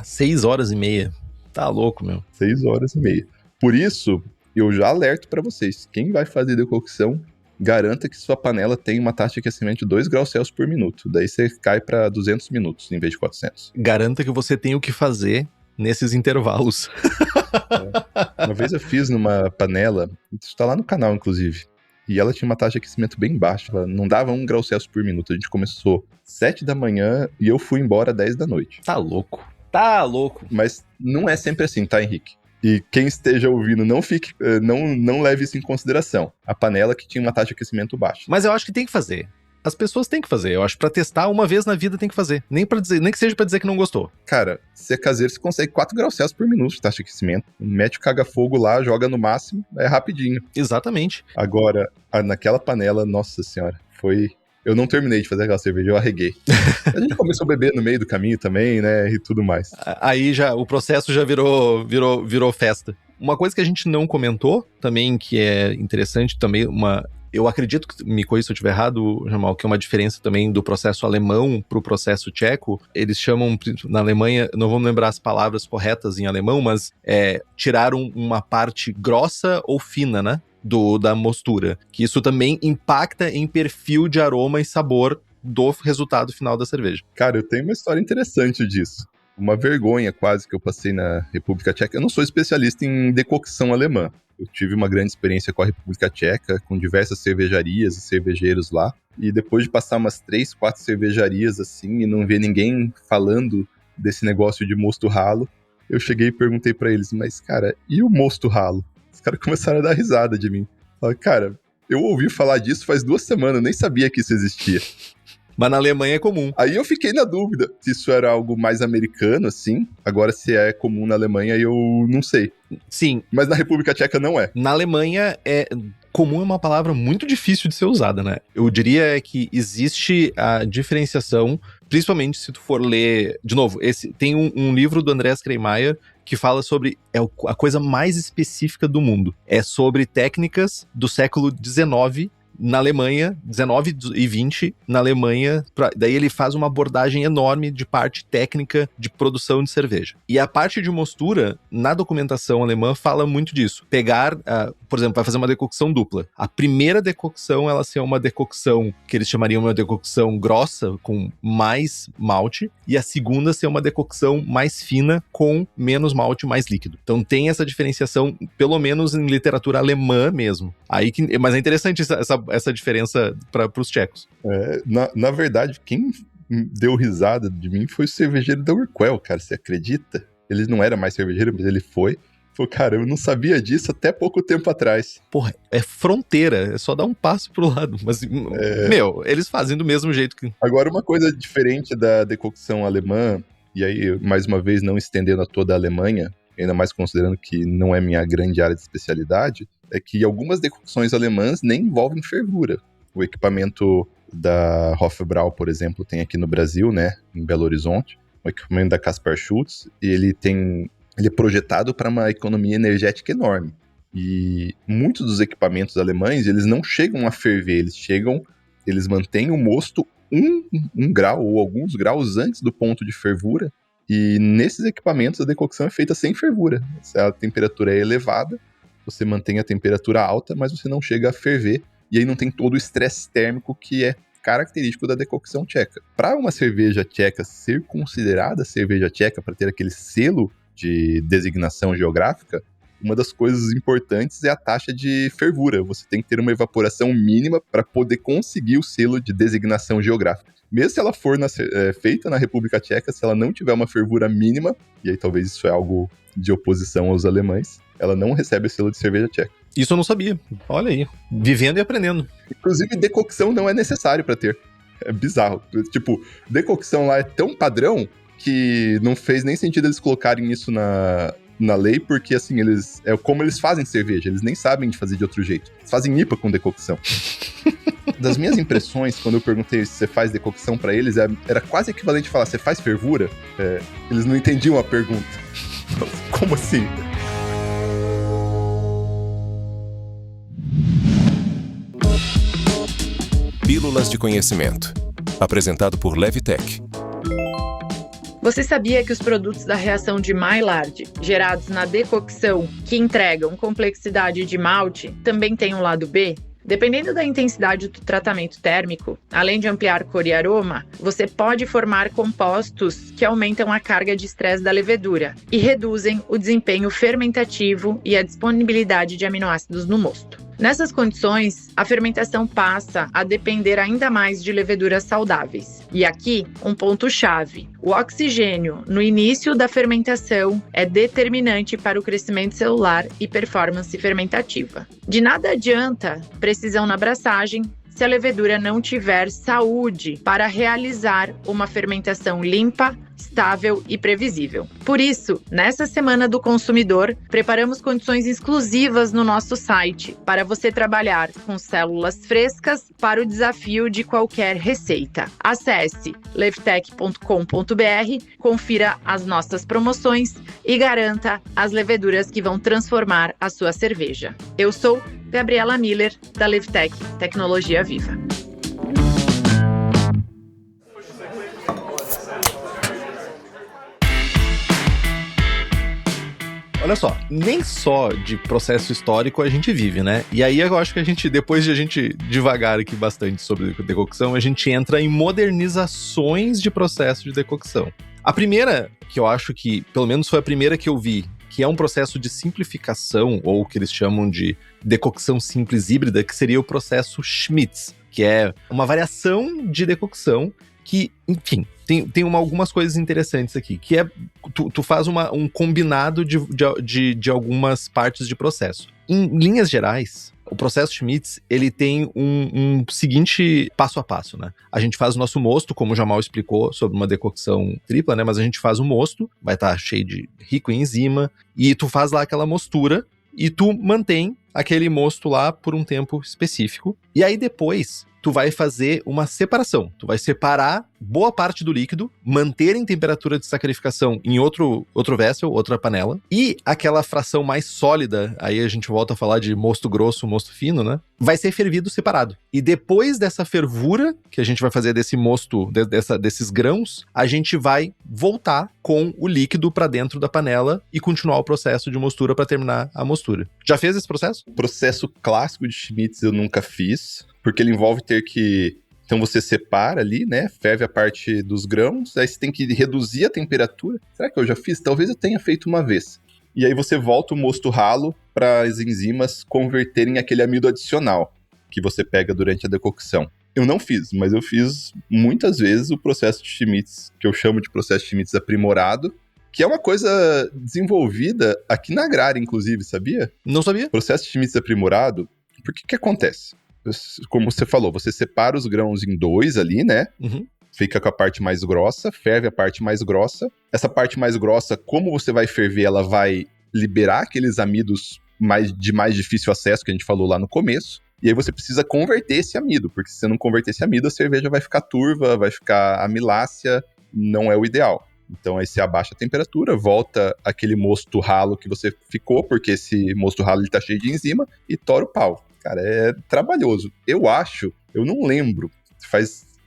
6 horas e meia. Tá louco, meu. 6 horas e meia. Por isso, eu já alerto para vocês. Quem vai fazer decocção, garanta que sua panela tem uma taxa de aquecimento de 2 graus Celsius por minuto. Daí você cai para 200 minutos em vez de 400. Garanta que você tem o que fazer nesses intervalos. Uma vez eu fiz numa panela, isso tá lá no canal, inclusive, e ela tinha uma taxa de aquecimento bem baixa. Ela não dava 1 grau Celsius por minuto. A gente começou 7 da manhã e eu fui embora 10 da noite. Tá louco. Tá louco. Mas não é sempre assim, tá, Henrique? E quem esteja ouvindo, não leve isso em consideração. A panela que tinha uma taxa de aquecimento baixa. Mas eu acho que tem que fazer. as pessoas têm que fazer. Eu acho que pra testar, uma vez na vida tem que fazer. Nem que seja pra dizer que não gostou. Cara, se é caseiro, você consegue 4 graus Celsius por minuto de taxa de aquecimento. Mete o caga-fogo lá, joga no máximo, é rapidinho. Exatamente. Agora, naquela panela, nossa senhora, foi... Eu não terminei de fazer aquela cerveja, eu arreguei. A gente começou a beber no meio do caminho também, né, e tudo mais. Aí já, o processo já virou festa. Uma coisa que a gente não comentou também, que é interessante também, eu acredito que, me corrija se eu estiver errado, Jamal, que é uma diferença também do processo alemão pro processo tcheco. Eles chamam, na Alemanha, não vou lembrar as palavras corretas em alemão, mas tiraram uma parte grossa ou fina, né? Da mostura, que isso também impacta em perfil de aroma e sabor do resultado final da cerveja. Cara, eu tenho uma história interessante disso. Uma vergonha quase que eu passei na República Tcheca. Eu não sou especialista em decocção alemã. Eu tive uma grande experiência com a República Tcheca, com diversas cervejarias e cervejeiros lá. E depois de passar umas 3, 4 cervejarias assim e não ver ninguém falando desse negócio de mosto ralo, eu cheguei e perguntei pra eles, mas cara, e o mosto ralo? Os caras começaram a dar risada de mim. Falaram, cara, eu ouvi falar disso faz 2 semanas, eu nem sabia que isso existia. Mas na Alemanha é comum. Aí eu fiquei na dúvida se isso era algo mais americano, assim. Agora, se é comum na Alemanha, eu não sei. Sim. Mas na República Tcheca não é. Na Alemanha, comum é uma palavra muito difícil de ser usada, né? Eu diria que existe a diferenciação, principalmente se tu for ler... De novo, tem um livro do Andreas Kremeyer que fala sobre a coisa mais específica do mundo. É sobre técnicas do século XIX na Alemanha, 19 e 20, na Alemanha, daí ele faz uma abordagem enorme de parte técnica de produção de cerveja. E a parte de mostura, na documentação alemã, fala muito disso. Pegar, por exemplo, vai fazer uma decocção dupla. A primeira decocção, ela ser uma decocção que eles chamariam uma decocção grossa, com mais malte, e a segunda ser uma decocção mais fina, com menos malte, mais líquido. Então tem essa diferenciação, pelo menos em literatura alemã mesmo. Mas é interessante essa diferença para os tchecos. Na verdade, quem deu risada de mim foi o cervejeiro da Urquell, cara, você acredita? Ele não era mais cervejeiro, mas ele foi. Falou, cara, eu não sabia disso até pouco tempo atrás. Porra, é fronteira, é só dar um passo pro lado. Mas, eles fazem do mesmo jeito que... Agora, uma coisa diferente da decocção alemã, e aí, mais uma vez, não estendendo a toda a Alemanha, ainda mais considerando que não é minha grande área de especialidade, é que algumas decocções alemãs nem envolvem fervura. O equipamento da Hofbrau, por exemplo, tem aqui no Brasil, né, em Belo Horizonte, o equipamento da Kaspar Schultz, e ele é projetado para uma economia energética enorme. E muitos dos equipamentos alemães, eles não chegam a ferver, eles mantêm o mosto um grau ou alguns graus antes do ponto de fervura, e nesses equipamentos a decocção é feita sem fervura. Se a temperatura é elevada, você mantém a temperatura alta, mas você não chega a ferver, e aí não tem todo o estresse térmico que é característico da decocção tcheca. Para uma cerveja tcheca ser considerada cerveja tcheca, para ter aquele selo de designação geográfica, uma das coisas importantes é a taxa de fervura. Você tem que ter uma evaporação mínima para poder conseguir o selo de designação geográfica. Mesmo se ela for feita na República Tcheca, se ela não tiver uma fervura mínima, e aí talvez isso é algo de oposição aos alemães, ela não recebe o selo de cerveja tcheca. Isso eu não sabia. Olha aí, vivendo e aprendendo. Inclusive, decocção não é necessário para ter. É bizarro. Tipo, decocção lá é tão padrão que não fez nem sentido eles colocarem isso na lei, porque assim, é como eles fazem cerveja, eles nem sabem de fazer de outro jeito. Eles fazem IPA com decocção. Das minhas impressões, quando eu perguntei se você faz decocção pra eles, era quase equivalente a falar, você faz fervura? Eles não entendiam a pergunta. Como assim? Pílulas de Conhecimento. Apresentado por Levitec. Você sabia que os produtos da reação de Maillard, gerados na decocção, que entregam complexidade de malte, também têm um lado B? Dependendo da intensidade do tratamento térmico, além de ampliar cor e aroma, você pode formar compostos que aumentam a carga de estresse da levedura e reduzem o desempenho fermentativo e a disponibilidade de aminoácidos no mosto. Nessas condições, a fermentação passa a depender ainda mais de leveduras saudáveis. E aqui, um ponto-chave. O oxigênio, no início da fermentação, é determinante para o crescimento celular e performance fermentativa. De nada adianta precisão na abraçagem se a levedura não tiver saúde para realizar uma fermentação limpa, estável e previsível. Por isso, nessa Semana do Consumidor, preparamos condições exclusivas no nosso site para você trabalhar com células frescas para o desafio de qualquer receita. Acesse levtech.com.br, confira as nossas promoções e garanta as leveduras que vão transformar a sua cerveja. Eu sou Gabriela Miller, da Levtech Tecnologia Viva. Olha só, nem só de processo histórico a gente vive, né? E aí eu acho que depois de a gente devagar aqui bastante sobre decocção, a gente entra em modernizações de processo de decocção. A primeira, que eu acho que, pelo menos foi a primeira que eu vi, que é um processo de simplificação, ou que eles chamam de decocção simples híbrida, que seria o processo Schmitz, que é uma variação de decocção que, enfim, tem algumas coisas interessantes aqui, que é, tu faz um combinado de algumas partes de processo. Em linhas gerais, o processo Schmitz, ele tem um seguinte passo a passo, né? A gente faz o nosso mosto, como o Jamal explicou, sobre uma decocção tripla, né? Mas a gente faz o mosto, vai estar cheio de rico em enzima, e tu faz lá aquela mostura, e tu mantém aquele mosto lá por um tempo específico. E aí depois tu vai fazer uma separação. Tu vai separar boa parte do líquido, manter em temperatura de sacarificação em outro vessel, outra panela, e aquela fração mais sólida, aí a gente volta a falar de mosto grosso, mosto fino, né? Vai ser fervido separado. E depois dessa fervura, que a gente vai fazer desse mosto, desses grãos, a gente vai voltar com o líquido para dentro da panela e continuar o processo de mostura para terminar a mostura. Já fez esse processo? O processo clássico de Schmitz eu nunca fiz, porque ele envolve ter que... Então você separa ali, né? Ferve a parte dos grãos, aí você tem que reduzir a temperatura. Será que eu já fiz? Talvez eu tenha feito uma vez. E aí você volta o mosto ralo para as enzimas converterem aquele amido adicional que você pega durante a decocção. Eu não fiz, mas eu fiz muitas vezes o processo de Schmitz, que eu chamo de processo de Schmitz aprimorado, que é uma coisa desenvolvida aqui na Agrária, inclusive, sabia? Não sabia. Processo de Schmitz aprimorado, porque o que acontece? Como você falou, você separa os grãos em dois ali, né? Uhum. Fica com a parte mais grossa, ferve a parte mais grossa. Essa parte mais grossa, como você vai ferver, ela vai liberar aqueles amidos de mais difícil acesso que a gente falou lá no começo. E aí você precisa converter esse amido, porque se você não converter esse amido, a cerveja vai ficar turva, vai ficar amilácea, não é o ideal. Então aí você abaixa a temperatura, volta aquele mosto ralo que você ficou, porque esse mosto ralo ele tá cheio de enzima, e tora o pau. Cara, é trabalhoso. Eu não lembro,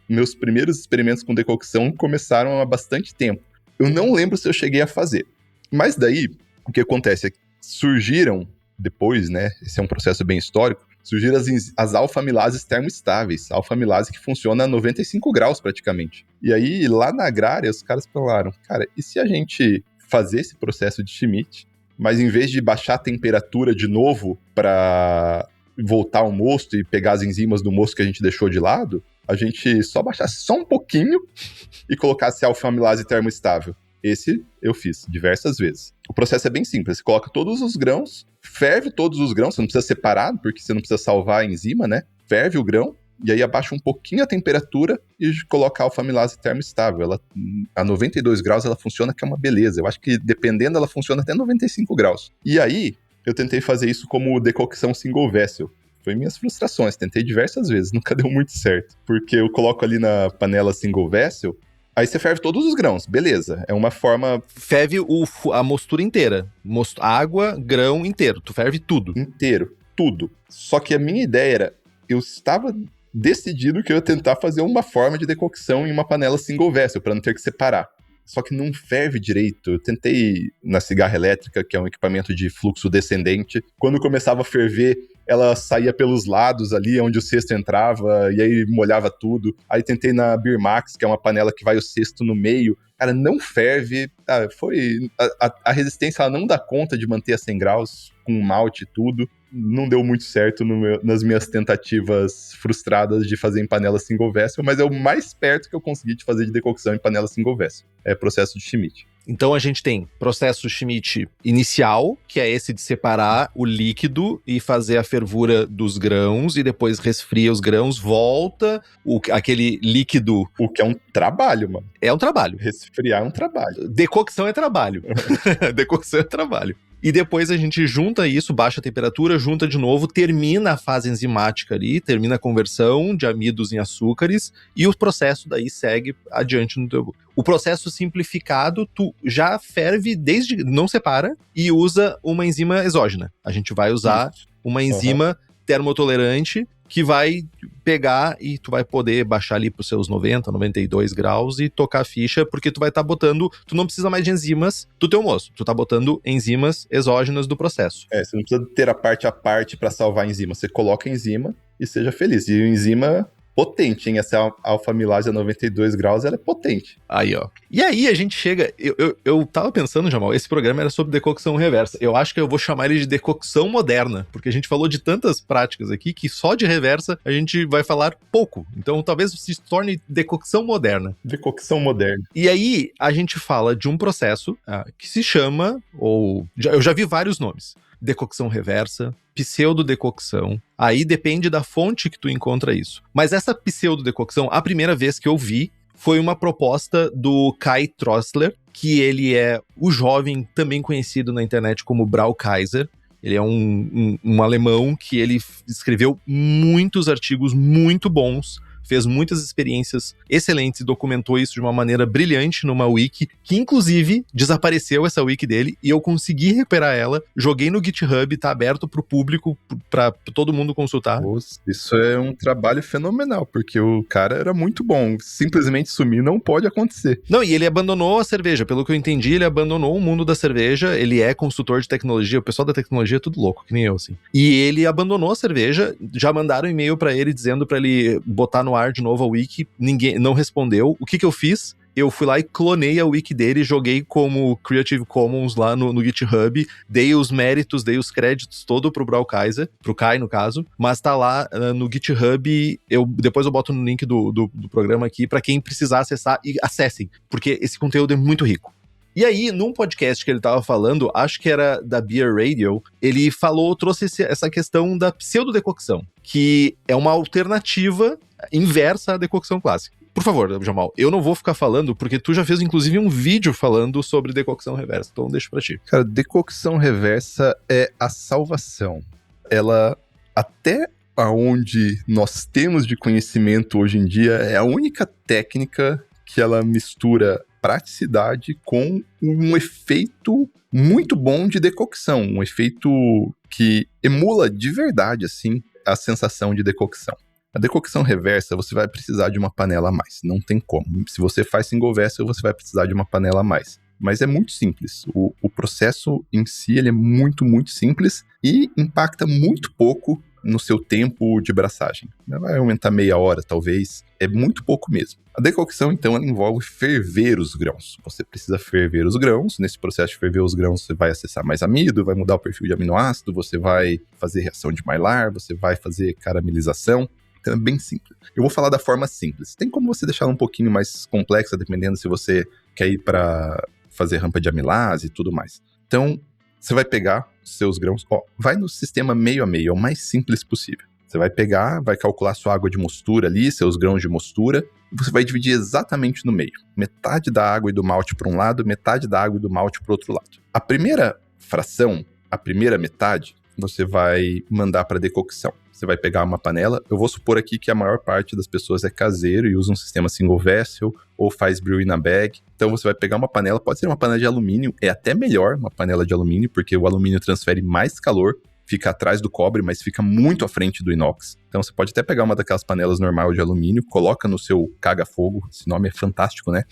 meus primeiros experimentos com decocção começaram há bastante tempo. Eu não lembro se eu cheguei a fazer. Mas daí, o que acontece é que surgiram, depois, né, esse é um processo bem histórico, surgiram as alfa-amilases termoestáveis, alfa-amilase que funciona a 95 graus praticamente. E aí, lá na Agrária, os caras falaram, cara, e se a gente fazer esse processo de Schmitz, mas em vez de baixar a temperatura de novo para voltar ao mosto e pegar as enzimas do mosto que a gente deixou de lado, a gente só baixasse só um pouquinho e colocasse alfa-amilase termoestável. Esse eu fiz diversas vezes. O processo é bem simples. Você coloca todos os grãos, ferve todos os grãos, você não precisa separar, porque você não precisa salvar a enzima, né? Ferve o grão, e aí abaixa um pouquinho a temperatura e coloca a alfa-amilase termoestável. Ela, a 92 graus ela funciona que é uma beleza. Eu acho que dependendo ela funciona até 95 graus. E aí eu tentei fazer isso como decocção single vessel. Foi minhas frustrações, tentei diversas vezes, nunca deu muito certo. Porque eu coloco ali na panela single vessel, aí você ferve todos os grãos, beleza. É uma forma... Ferve a mostura inteira. Água, grão inteiro. Tu ferve tudo. Inteiro, tudo. Só que a minha ideia era, eu estava decidido que eu ia tentar fazer uma forma de decocção em uma panela single vessel, para não ter que separar. Só que não ferve direito. Eu tentei na cigarra elétrica, que é um equipamento de fluxo descendente. Quando começava a ferver, ela saía pelos lados ali, onde o cesto entrava, e aí molhava tudo. Aí tentei na Birmax, que é uma panela que vai o cesto no meio. Cara, não ferve. A resistência ela não dá conta de manter a 100 graus, com malte e tudo. Não deu muito certo nas minhas tentativas frustradas de fazer em panela single vessel, mas é o mais perto que eu consegui de fazer de decocção em panela single vessel. É processo de Schmitz. Então a gente tem processo Schmidt inicial, que é esse de separar o líquido e fazer a fervura dos grãos, e depois resfria os grãos, volta aquele líquido. O que é um trabalho, mano. É um trabalho. Resfriar é um trabalho. Decocção é trabalho. Decocção é trabalho. E depois a gente junta isso, baixa a temperatura, junta de novo, termina a fase enzimática ali, termina a conversão de amidos em açúcares, e o processo daí segue adiante no teu... O processo simplificado, tu já ferve não separa, e usa uma enzima exógena. A gente vai usar uma enzima termotolerante que vai pegar e tu vai poder baixar ali pros seus 90, 92 graus e tocar a ficha, porque tu vai estar botando, tu não precisa mais de enzimas do teu moço, tu tá botando enzimas exógenas do processo. Você não precisa ter a parte para salvar a enzima, você coloca a enzima e seja feliz. E a enzima potente, hein? Essa alfa-amilase a 92 graus, ela é potente. Aí, ó. E aí a gente chega... Eu tava pensando, Jamal, esse programa era sobre decocção reversa. Eu acho que eu vou chamar ele de decocção moderna, porque a gente falou de tantas práticas aqui que só de reversa a gente vai falar pouco. Então talvez se torne decocção moderna. Decocção moderna. E aí a gente fala de um processo que se chama, eu já vi vários nomes. Decocção reversa, pseudodecocção. Aí depende da fonte que tu encontra isso. Mas essa pseudodecocção, a primeira vez que eu vi, foi uma proposta do Kai Trossler, que ele é o jovem também conhecido na internet como Braukaiser. Ele é um alemão que ele escreveu muitos artigos muito bons, fez muitas experiências excelentes e documentou isso de uma maneira brilhante numa wiki, que inclusive desapareceu essa wiki dele e eu consegui recuperar ela, joguei no GitHub, tá aberto pro público, pra todo mundo consultar. Nossa, isso é um trabalho fenomenal, porque o cara era muito bom, simplesmente sumir não pode acontecer. Não, e ele abandonou a cerveja, pelo que eu entendi, ele abandonou o mundo da cerveja, ele é consultor de tecnologia, o pessoal da tecnologia é tudo louco, que nem eu, assim. E ele abandonou a cerveja, já mandaram um e-mail pra ele dizendo pra ele botar no ar de novo a wiki, ninguém não respondeu. O que eu fiz? Eu fui lá e clonei a wiki dele, joguei como Creative Commons lá no GitHub, dei os méritos, dei os créditos todo pro Braukaiser, pro Kai no caso, mas tá lá no GitHub, depois eu boto no link do programa aqui pra quem precisar acessar, e acessem, porque esse conteúdo é muito rico. E aí, num podcast que ele tava falando, acho que era da Beer Radio, ele trouxe essa questão da pseudodecocção, que é uma alternativa inversa à decocção clássica. Por favor, Jamal, eu não vou ficar falando, porque tu já fez inclusive um vídeo falando sobre decocção reversa, então deixa pra ti. Cara, decocção reversa é a salvação. Ela, até aonde nós temos de conhecimento hoje em dia, é a única técnica que ela mistura praticidade com um efeito muito bom de decocção, um efeito que emula de verdade, assim, a sensação de decocção. A decocção reversa, você vai precisar de uma panela a mais, não tem como. Se você faz single vessel, você vai precisar de uma panela a mais. Mas é muito simples. O processo em si, ele é muito, muito simples e impacta muito pouco no seu tempo de braçagem. Vai aumentar meia hora, talvez. É muito pouco mesmo. A decocção, então, ela envolve ferver os grãos. Você precisa ferver os grãos. Nesse processo de ferver os grãos, você vai acessar mais amido, vai mudar o perfil de aminoácido, você vai fazer reação de Maillard, você vai fazer caramelização. Então é bem simples. Eu vou falar da forma simples. Tem como você deixar ela um pouquinho mais complexa, dependendo se você quer ir para fazer rampa de amilase e tudo mais. Então, você vai pegar os seus grãos, vai no sistema meio a meio, é o mais simples possível. Você vai pegar, vai calcular sua água de mostura ali, seus grãos de mostura, e você vai dividir exatamente no meio. Metade da água e do malte para um lado, metade da água e do malte para o outro lado. A primeira fração, a primeira metade, você vai mandar para decocção. Você vai pegar uma panela, eu vou supor aqui que a maior parte das pessoas é caseiro e usa um sistema single vessel ou faz brew in a bag. Então você vai pegar uma panela, pode ser uma panela de alumínio, é até melhor uma panela de alumínio, porque o alumínio transfere mais calor, fica atrás do cobre, mas fica muito à frente do inox. Então você pode até pegar uma daquelas panelas normal de alumínio, coloca no seu caga-fogo, esse nome é fantástico, né?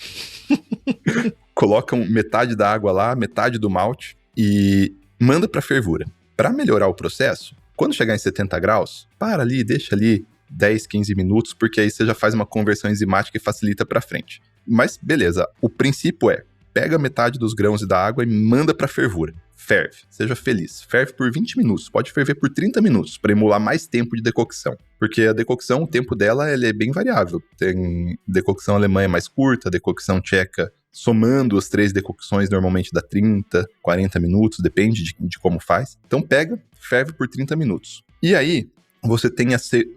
Coloca metade da água lá, metade do malte e manda para fervura. Para melhorar o processo, quando chegar em 70 graus, para ali, deixa ali 10, 15 minutos, porque aí você já faz uma conversão enzimática e facilita para frente. Mas beleza, o princípio é, pega metade dos grãos e da água e manda para fervura. Ferve, seja feliz. Ferve por 20 minutos, pode ferver por 30 minutos, para emular mais tempo de decocção. Porque a decocção, o tempo dela, ele é bem variável. Tem decocção alemã é mais curta, a decocção tcheca somando as 3 decocções, normalmente dá 30, 40 minutos, depende de como faz. Então pega, ferve por 30 minutos. E aí, você tem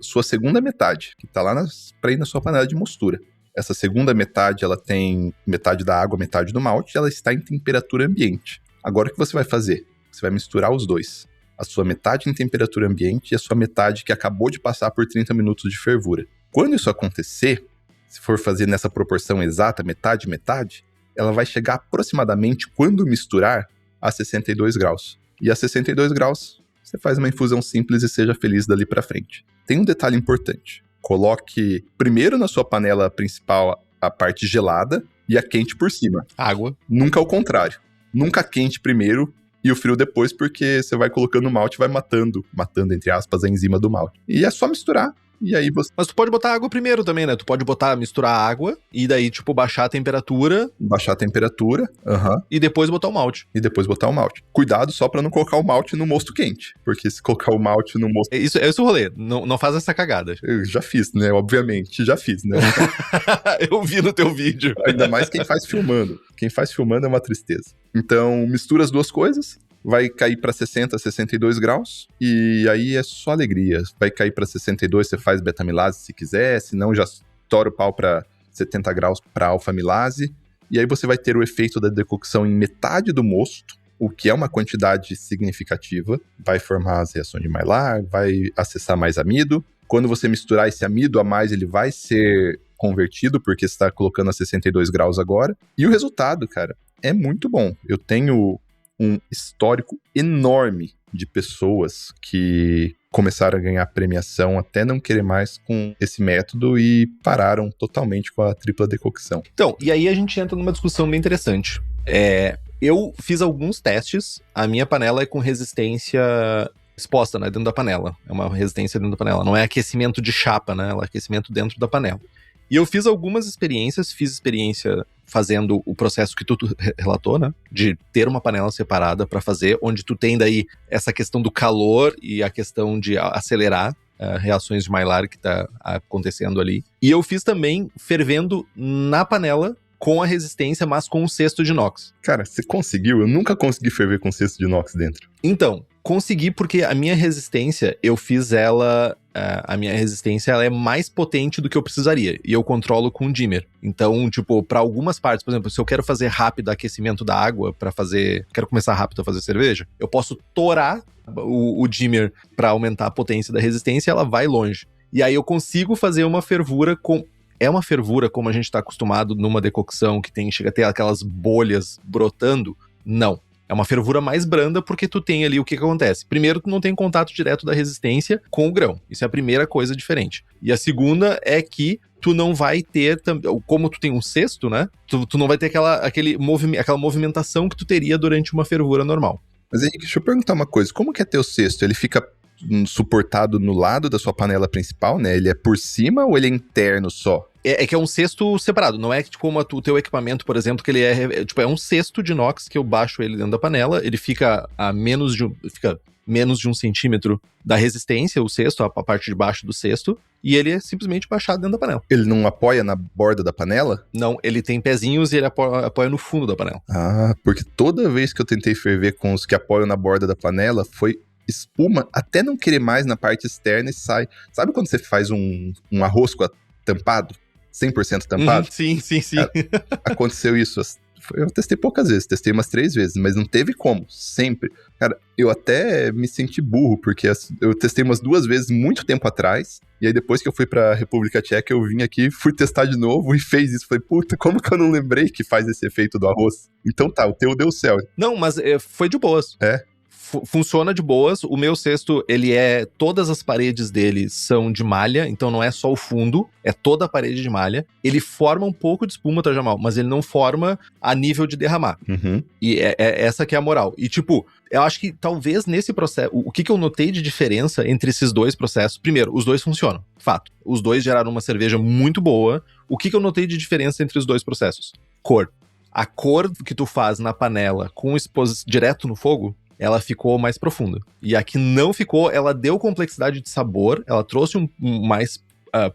sua segunda metade, que tá lá pra ir na sua panela de mostura. Essa segunda metade, ela tem metade da água, metade do malte, ela está em temperatura ambiente. Agora o que você vai fazer? Você vai misturar os dois. A sua metade em temperatura ambiente e a sua metade que acabou de passar por 30 minutos de fervura. Quando isso acontecer, se for fazer nessa proporção exata, metade, ela vai chegar aproximadamente, quando misturar, a 62 graus. E a 62 graus, você faz uma infusão simples e seja feliz dali pra frente. Tem um detalhe importante. Coloque primeiro na sua panela principal a parte gelada e a quente por cima. Água. Nunca ao contrário. Nunca quente primeiro e o frio depois, porque você vai colocando o malte e vai matando, entre aspas, a enzima do malte. E é só misturar. E aí você... Mas tu pode botar água primeiro também, né? Tu pode misturar a água e daí, tipo, baixar a temperatura. E depois botar o malte. Cuidado só pra não colocar o malte no mosto quente. Porque se colocar o malte no mosto... É esse o rolê. Não faz essa cagada. Eu já fiz, né? Obviamente, já fiz, né? Eu vi no teu vídeo. Ainda mais quem faz filmando. Quem faz filmando é uma tristeza. Então, mistura as duas coisas. Vai cair para 60, 62 graus, e aí é só alegria. Vai cair para 62, você faz beta-amilase se quiser, se não já estoura o pau para 70 graus para alfa-amilase, e aí você vai ter o efeito da decocção em metade do mosto, o que é uma quantidade significativa, vai formar as reações de Maillard, vai acessar mais amido. Quando você misturar esse amido a mais, ele vai ser convertido, porque você está colocando a 62 graus agora, e o resultado, cara, é muito bom. Eu tenho um histórico enorme de pessoas que começaram a ganhar premiação até não querer mais com esse método e pararam totalmente com a tripla decocção. Então, e aí a gente entra numa discussão bem interessante. Eu fiz alguns testes, a minha panela é com resistência exposta, né, dentro da panela. É uma resistência dentro da panela, não é aquecimento de chapa, né, é aquecimento dentro da panela. E eu fiz algumas experiências, fiz experiência fazendo o processo que tu relatou, né? De ter uma panela separada para fazer, onde tu tem daí essa questão do calor e a questão de acelerar reações de Maillard que tá acontecendo ali. E eu fiz também fervendo na panela com a resistência, mas com um cesto de inox. Cara, você conseguiu? Eu nunca consegui ferver com cesto de inox dentro. Então, consegui porque a minha resistência, eu fiz ela... a minha resistência ela é mais potente do que eu precisaria. E eu controlo com o dimmer. Então, tipo, para algumas partes, por exemplo, se eu quero fazer rápido aquecimento da água quero começar rápido a fazer cerveja, eu posso torar o dimmer para aumentar a potência da resistência e ela vai longe. E aí eu consigo fazer uma fervura É uma fervura como a gente tá acostumado numa decocção que chega a ter aquelas bolhas brotando? Não. É uma fervura mais branda porque tu tem ali o que acontece. Primeiro, tu não tem contato direto da resistência com o grão. Isso é a primeira coisa diferente. E a segunda é que tu não vai ter, como tu tem um cesto, né? Tu não vai ter aquela movimentação que tu teria durante uma fervura normal. Mas Henrique, deixa eu perguntar uma coisa. Como que é teu cesto? Ele fica suportado no lado da sua panela principal, né? Ele é por cima ou ele é interno só? É que é um cesto separado, não é como o teu equipamento, por exemplo, que ele é um cesto de inox que eu baixo ele dentro da panela, ele fica a menos de 1 centímetro da resistência, o cesto, a parte de baixo do cesto, e ele é simplesmente baixado dentro da panela. Ele não apoia na borda da panela? Não, ele tem pezinhos e ele apoia no fundo da panela. Ah, porque toda vez que eu tentei ferver com os que apoiam na borda da panela, foi espuma até não querer mais na parte externa e sai. Sabe quando você faz um arroz tampado? 100% tampado? Sim. Aconteceu isso. Eu testei poucas vezes, testei umas 3 vezes, mas não teve como, sempre. Cara, eu até me senti burro, porque eu testei umas 2 vezes muito tempo atrás, e aí depois que eu fui pra República Tcheca, eu vim aqui, fui testar de novo e fez isso. Falei, puta, como que eu não lembrei que faz esse efeito do arroz? Então tá, o teu deu certo. Não, mas foi de boas. É? Funciona de boas. O meu cesto, todas as paredes dele são de malha, então não é só o fundo, é toda a parede de malha. Ele forma um pouco de espuma, tá, Jamal? Mas ele não forma a nível de derramar. Uhum. E essa que é a moral. E tipo, eu acho que talvez nesse processo, o que eu notei de diferença entre esses dois processos, primeiro, os dois funcionam, fato. Os dois geraram uma cerveja muito boa. O que eu notei de diferença entre os dois processos? Cor. A cor que tu faz na panela com exposição direto no fogo, ela ficou mais profunda. E a que não ficou, ela deu complexidade de sabor, ela trouxe mais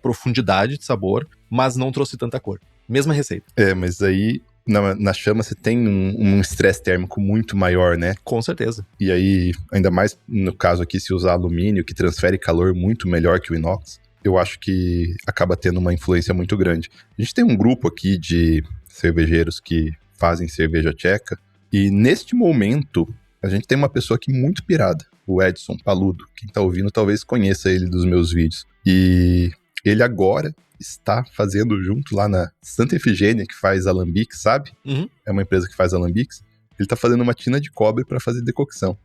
profundidade de sabor, mas não trouxe tanta cor. Mesma receita. Mas aí na chama você tem um estresse térmico muito maior, né? Com certeza. E aí, ainda mais no caso aqui, se usar alumínio, que transfere calor muito melhor que o inox, eu acho que acaba tendo uma influência muito grande. A gente tem um grupo aqui de cervejeiros que fazem cerveja tcheca, e neste momento, a gente tem uma pessoa aqui muito pirada, o Edson Paludo. Quem tá ouvindo talvez conheça ele dos meus vídeos. E ele agora está fazendo junto lá na Santa Efigênia, que faz alambiques, sabe? Uhum. É uma empresa que faz alambiques. Ele tá fazendo uma tina de cobre para fazer decocção.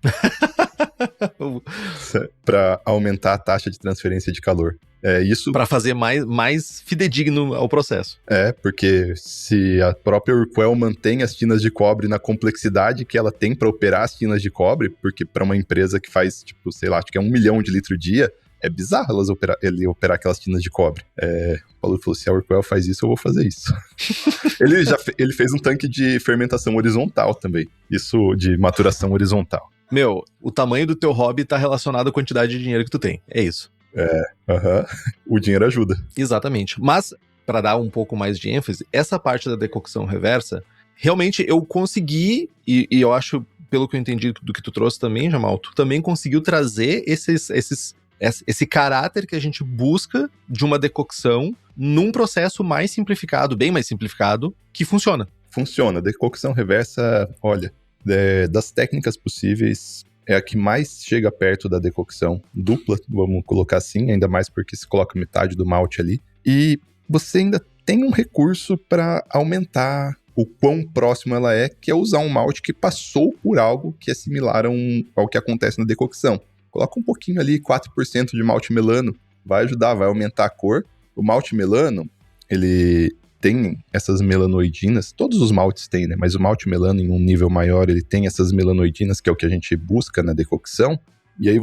Para aumentar a taxa de transferência de calor. Isso para fazer mais fidedigno ao processo. Porque se a própria Urquell mantém as tinas de cobre na complexidade que ela tem para operar as tinas de cobre, porque para uma empresa que faz, tipo, sei lá, acho que é 1 milhão de litros dia, é bizarro ele operar aquelas tinas de cobre. O Paulo falou, se a Urquell faz isso, eu vou fazer isso. ele fez um tanque de fermentação horizontal também. Isso de maturação horizontal. Meu, o tamanho do teu hobby tá relacionado à quantidade de dinheiro que tu tem. É isso. O dinheiro ajuda. Exatamente. Mas, para dar um pouco mais de ênfase, essa parte da decocção reversa, realmente eu consegui, e eu acho, pelo que eu entendi do que tu trouxe também, Jamal, tu também conseguiu trazer esse caráter que a gente busca de uma decocção num processo mais simplificado, bem mais simplificado, que funciona. Funciona. Decocção reversa, olha, das técnicas possíveis, é a que mais chega perto da decocção dupla, vamos colocar assim, ainda mais porque se coloca metade do malte ali. E você ainda tem um recurso para aumentar o quão próximo ela é, que é usar um malte que passou por algo que é similar ao que acontece na decocção. Coloca um pouquinho ali, 4% de malte melano, vai ajudar, vai aumentar a cor. O malte melano, ele tem essas melanoidinas, todos os maltes têm, né? Mas o malte melano, em um nível maior, ele tem essas melanoidinas, que é o que a gente busca na decocção. E aí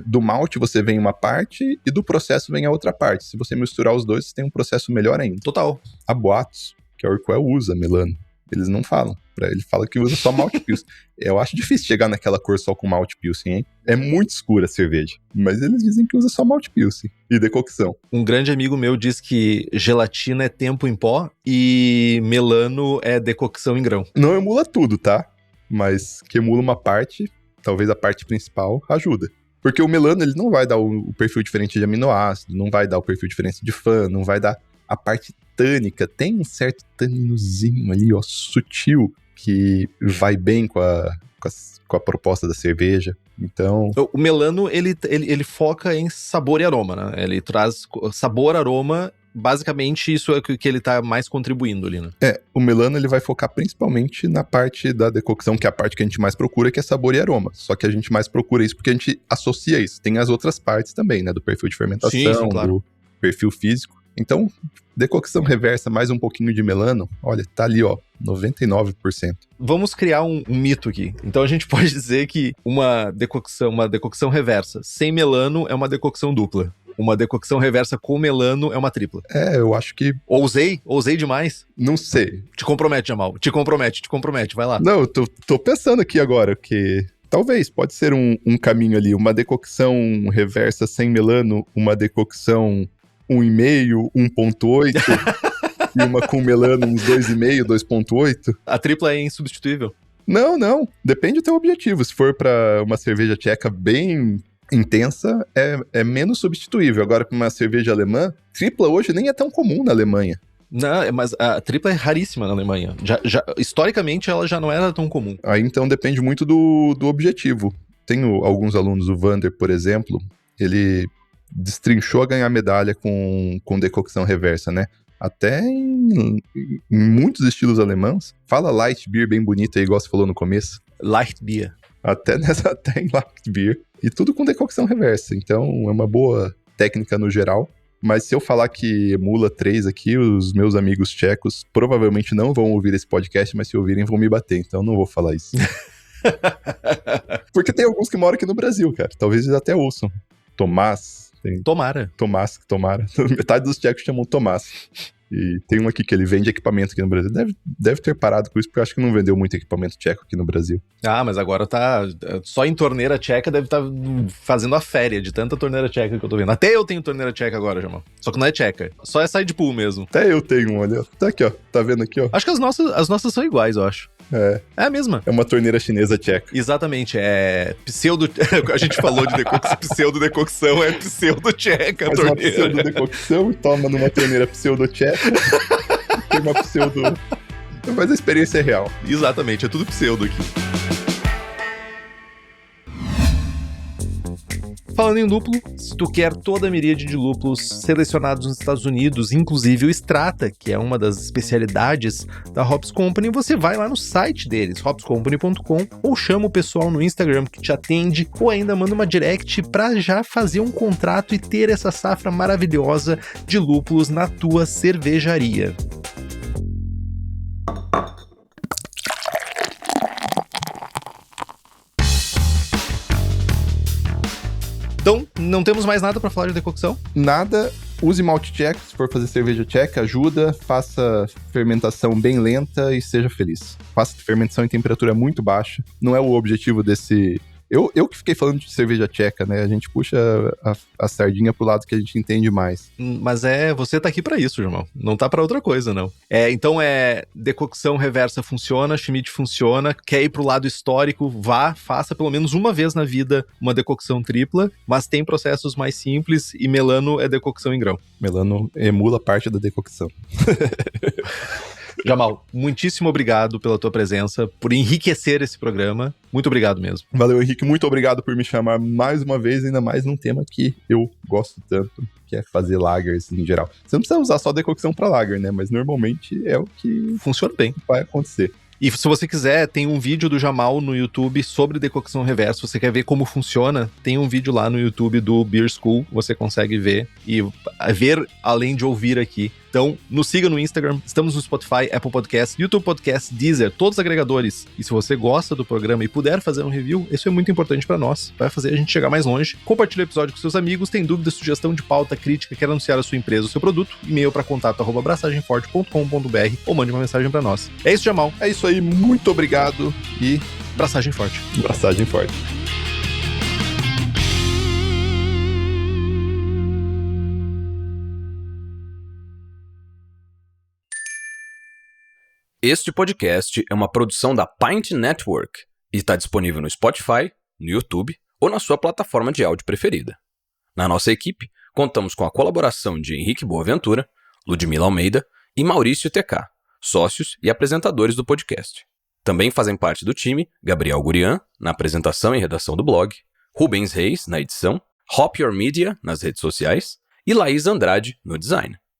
do malte você vem uma parte e do processo vem a outra parte. Se você misturar os dois, você tem um processo melhor ainda. Total. Há boatos que a Urquell usa melano. Eles não falam. Ele fala que usa só malte pilsen. Eu acho difícil chegar naquela cor só com malte pilsen, hein? É muito escura a cerveja. Mas eles dizem que usa só malte pilsen e decocção. Um grande amigo meu diz que gelatina é tempo em pó e melano é decocção em grão. Não emula tudo, tá? Mas que emula uma parte, talvez a parte principal, ajuda. Porque o melano, ele não vai dar o perfil diferente de aminoácido, não vai dar o perfil diferente de FAN, não vai dar a parte tânica. Tem um certo taninozinho ali, ó, sutil, que vai bem com a proposta da cerveja. Então... O melano, ele foca em sabor e aroma, né? Ele traz sabor, aroma, basicamente isso é o que ele tá mais contribuindo ali, né? O melano, ele vai focar principalmente na parte da decocção, que é a parte que a gente mais procura, que é sabor e aroma. Só que a gente mais procura isso porque a gente associa isso. Tem as outras partes também, né? Do perfil de fermentação, sim, claro. Do perfil físico. Então, decocção reversa mais um pouquinho de melano, olha, tá ali, ó, 99%. Vamos criar um mito aqui. Então a gente pode dizer que uma decocção reversa sem melano é uma decocção dupla. Uma decocção reversa com melano é uma tripla. Eu acho que... Ousei demais? Não sei. Te compromete, Jamal. Te compromete, vai lá. Não, eu tô pensando aqui agora, que... Talvez, pode ser um caminho ali. Uma decocção reversa sem melano, uma decocção 1,5, 1,8 e uma com melano uns 2,5, 2,8. A tripla é insubstituível? Não. Depende do teu objetivo. Se for pra uma cerveja tcheca bem intensa, é menos substituível. Agora, pra uma cerveja alemã, tripla hoje nem é tão comum na Alemanha. Não, mas a tripla é raríssima na Alemanha. Historicamente, ela já não era tão comum. Aí, então, depende muito do objetivo. Tenho alguns alunos, o Vander, por exemplo, ele destrinchou a ganhar medalha com decocção reversa, né? Até em muitos estilos alemães. Fala light beer bem bonita aí, igual você falou no começo. Light beer. Até em light beer. E tudo com decocção reversa. Então, é uma boa técnica no geral. Mas se eu falar que emula 3 aqui, os meus amigos tchecos provavelmente não vão ouvir esse podcast, mas se ouvirem vão me bater. Então, não vou falar isso. Porque tem alguns que moram aqui no Brasil, cara. Talvez eles até ouçam. Tomás. Tomara. Tomara. Metade dos tchecos chamam Tomás. E tem um aqui que ele vende equipamento aqui no Brasil. Deve ter parado com isso, porque eu acho que não vendeu muito equipamento tcheco aqui no Brasil. Ah, mas agora tá... Só em torneira tcheca deve estar fazendo a féria de tanta torneira tcheca que eu tô vendo. Até eu tenho torneira tcheca agora, Jamal. Só que não é tcheca. Só é side pool mesmo. Até eu tenho um, olha. Tá aqui, ó. Tá vendo aqui, ó? Acho que as nossas são iguais, eu acho. É a mesma. É uma torneira chinesa tcheca. Exatamente, é pseudo... A gente falou de pseudo-decocção, é pseudo-tcheca a torneira. Uma pseudo-decocção e toma numa torneira pseudo-tcheca. Tem uma pseudo... Mas a experiência é real. Exatamente, é tudo pseudo aqui. Falando em lúpulo, se tu quer toda a miríade de lúpulos selecionados nos Estados Unidos, inclusive o Strata, que é uma das especialidades da Hops Company, você vai lá no site deles, hopscompany.com, ou chama o pessoal no Instagram que te atende, ou ainda manda uma direct para já fazer um contrato e ter essa safra maravilhosa de lúpulos na tua cervejaria. Então, não temos mais nada para falar de decocção? Nada. Use malte tcheco, se for fazer cerveja tcheca, ajuda. Faça fermentação bem lenta e seja feliz. Faça fermentação em temperatura muito baixa. Não é o objetivo desse... Eu que fiquei falando de cerveja tcheca, né? A gente puxa a sardinha pro lado que a gente entende mais. Mas você tá aqui pra isso, Jamal. Não tá pra outra coisa, não. Então decocção reversa funciona, Schmidt funciona, quer ir pro lado histórico, faça pelo menos uma vez na vida uma decocção tripla, mas tem processos mais simples e Melano é decocção em grão. Melano emula parte da decocção. Jamal, muitíssimo obrigado pela tua presença, por enriquecer esse programa. Muito obrigado mesmo. Valeu, Henrique. Muito obrigado por me chamar mais uma vez, ainda mais num tema que eu gosto tanto, que é fazer lagers em geral. Você não precisa usar só decocção para lager, né? Mas normalmente é o que funciona bem. Vai acontecer. E se você quiser, tem um vídeo do Jamal no YouTube sobre decocção reversa. Se você quer ver como funciona, tem um vídeo lá no YouTube do Beer School. Você consegue ver e ver além de ouvir aqui. Então, nos siga no Instagram. Estamos no Spotify, Apple Podcasts, YouTube Podcasts, Deezer, todos os agregadores. E se você gosta do programa e puder fazer um review, isso é muito importante para nós. Vai fazer a gente chegar mais longe. Compartilhe o episódio com seus amigos. Tem dúvida, sugestão de pauta, crítica, quer anunciar a sua empresa ou seu produto? E-mail para contato@abraçagemforte.com.br ou mande uma mensagem para nós. É isso, Jamal. É isso aí. Muito obrigado e abraçagem forte. Abraçagem forte. Este podcast é uma produção da Pint Network e está disponível no Spotify, no YouTube ou na sua plataforma de áudio preferida. Na nossa equipe, contamos com a colaboração de Henrique Boaventura, Ludmila Almeida e Maurício TK, sócios e apresentadores do podcast. Também fazem parte do time Gabriel Gurian, na apresentação e redação do blog, Rubens Reis, na edição, Hop Your Media, nas redes sociais, e Laís Andrade, no design.